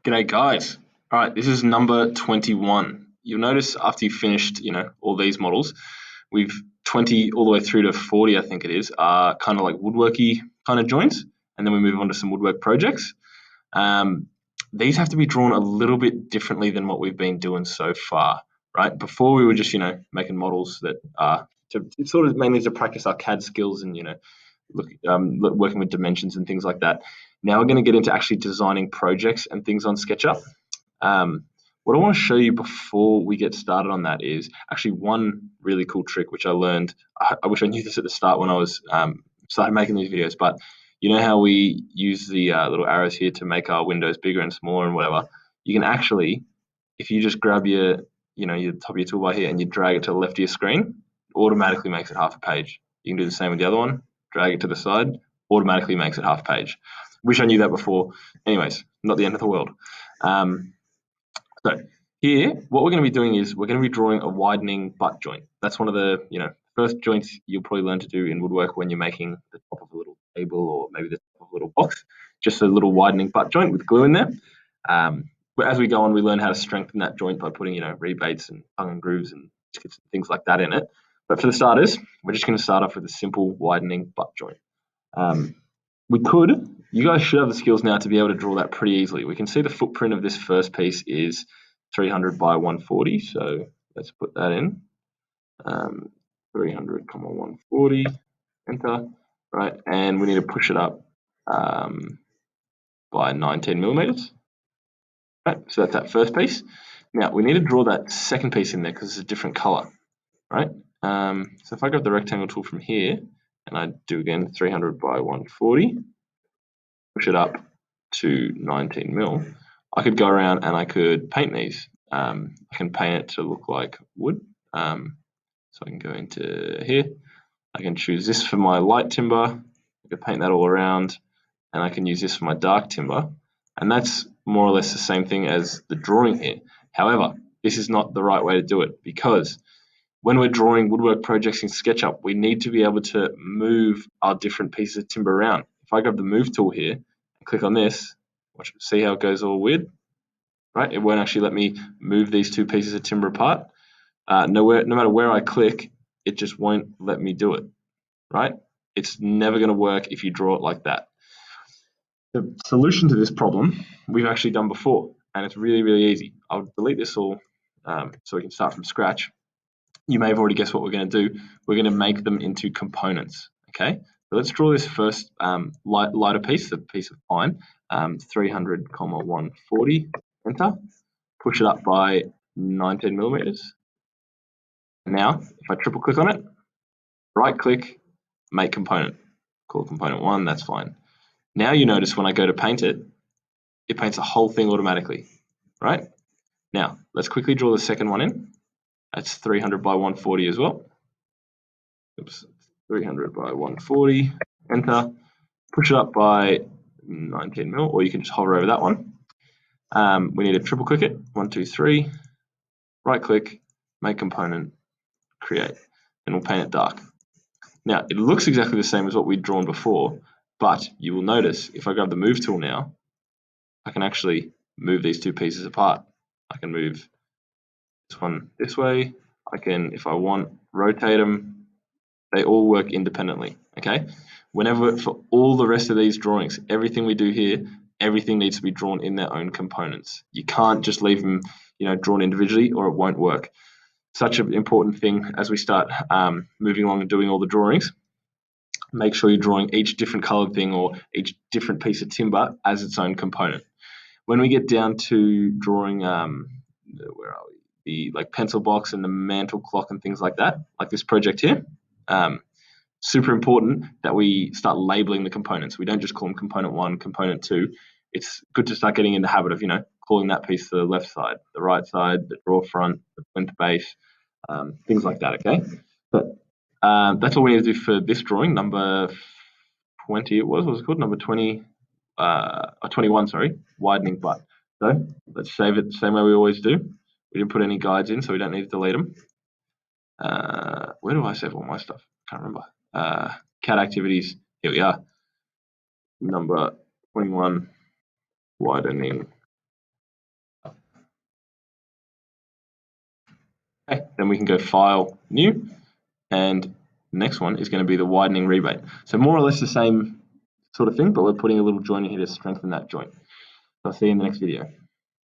G'day guys. All right, this is number 21. You'll notice after you've finished, all these models, we've 20 all the way through to 40, I think it is, are kind of like woodworky kind of joints, and then we move on to some woodwork projects. These have to be drawn a little bit differently than what we've been doing so far, right? Before we were just, making models that are it's sort of mainly to practice our CAD skills and, working with dimensions and things like that. Now we're going to get into actually designing projects and things on SketchUp. What I want to show you before we get started on that is actually one really cool trick which I learned. I wish I knew this at the start when I was started making these videos, but you know how we use the little arrows here to make our windows bigger and smaller and whatever. You can actually, if you just grab your top of your toolbar here and you drag it to the left of your screen, it automatically makes it half a page. You can do the same with the other one. Drag it to the side, automatically makes it half a page. Wish I knew that before. Anyways, not the end of the world. So here, what we're going to be doing is we're going to be drawing a widening butt joint. That's one of the first joints you'll probably learn to do in woodwork when you're making the top of a little table or maybe the top of a little box. Just a little widening butt joint with glue in there. But as we go on, we learn how to strengthen that joint by putting rebates and tongue and grooves and things like that in it. But for the starters, we're just going to start off with a simple widening butt joint. You guys should have the skills now to be able to draw that pretty easily. We can see the footprint of this first piece is 300 by 140, so let's put that in. 300, 140, enter, right, and we need to push it up by 19 millimeters. Right, so that's that first piece. Now we need to draw that second piece in there because it's a different color, right? So if I grab the rectangle tool from here and I do again 300 by 140, push it up to 19 mil, I could go around and I could paint these. I can paint it to look like wood. So I can go into here. I can choose this for my light timber. I can paint that all around, and I can use this for my dark timber. And that's more or less the same thing as the drawing here. However, this is not the right way to do it because when we're drawing woodwork projects in SketchUp, we need to be able to move our different pieces of timber around. If I grab the move tool here and click on this, see how it goes all weird, right? It won't actually let me move these two pieces of timber apart. No matter where I click, it just won't let me do it, right? It's never going to work if you draw it like that. The solution to this problem we've actually done before, and it's really, really easy. I'll delete this all so we can start from scratch. You may have already guessed what we're going to do. We're going to make them into components, okay? So let's draw this first lighter piece, the piece of pine, 300, 140, enter. Push it up by 19 millimeters. Now, if I triple click on it, right click, make component. Call it component 1, that's fine. Now you notice when I go to paint it, it paints the whole thing automatically, right? Now, let's quickly draw the second one in. That's 300 by 140 as well. Oops, 300 by 140, enter. Push it up by 19 mil, or you can just hover over that one. We need to triple click it, 1, 2, 3, right click, make component, create, and we'll paint it dark. Now, it looks exactly the same as what we'd drawn before, but you will notice if I grab the move tool now, I can actually move these two pieces apart. I can move this one this way. I can, if I want, rotate them. They all work independently, okay? For all the rest of these drawings, everything we do here, everything needs to be drawn in their own components. You can't just leave them, drawn individually or it won't work. Such an important thing as we start moving along and doing all the drawings. Make sure you're drawing each different colored thing or each different piece of timber as its own component. When we get down to drawing, where are we? The pencil box and the mantle clock and things like that, like this project here. Super important that we start labeling the components. We don't just call them component 1, component 2. It's good to start getting in the habit of, calling that piece the left side, the right side, the draw front, the plinth base, things like that, okay? But that's all we need to do for this drawing, number 20 it was. What was it called? Number 20, 21, sorry, widening butt. So let's save it the same way we always do. We didn't put any guides in, so we don't need to delete them. Where do I save all my stuff? Can't remember. CAD Activities, here we are. Number 21, widening Okay, then we can go File, New, and the next one is going to be the widening rebate. So more or less the same sort of thing, but we're putting a little joint in here to strengthen that joint. So I'll see you in the next video.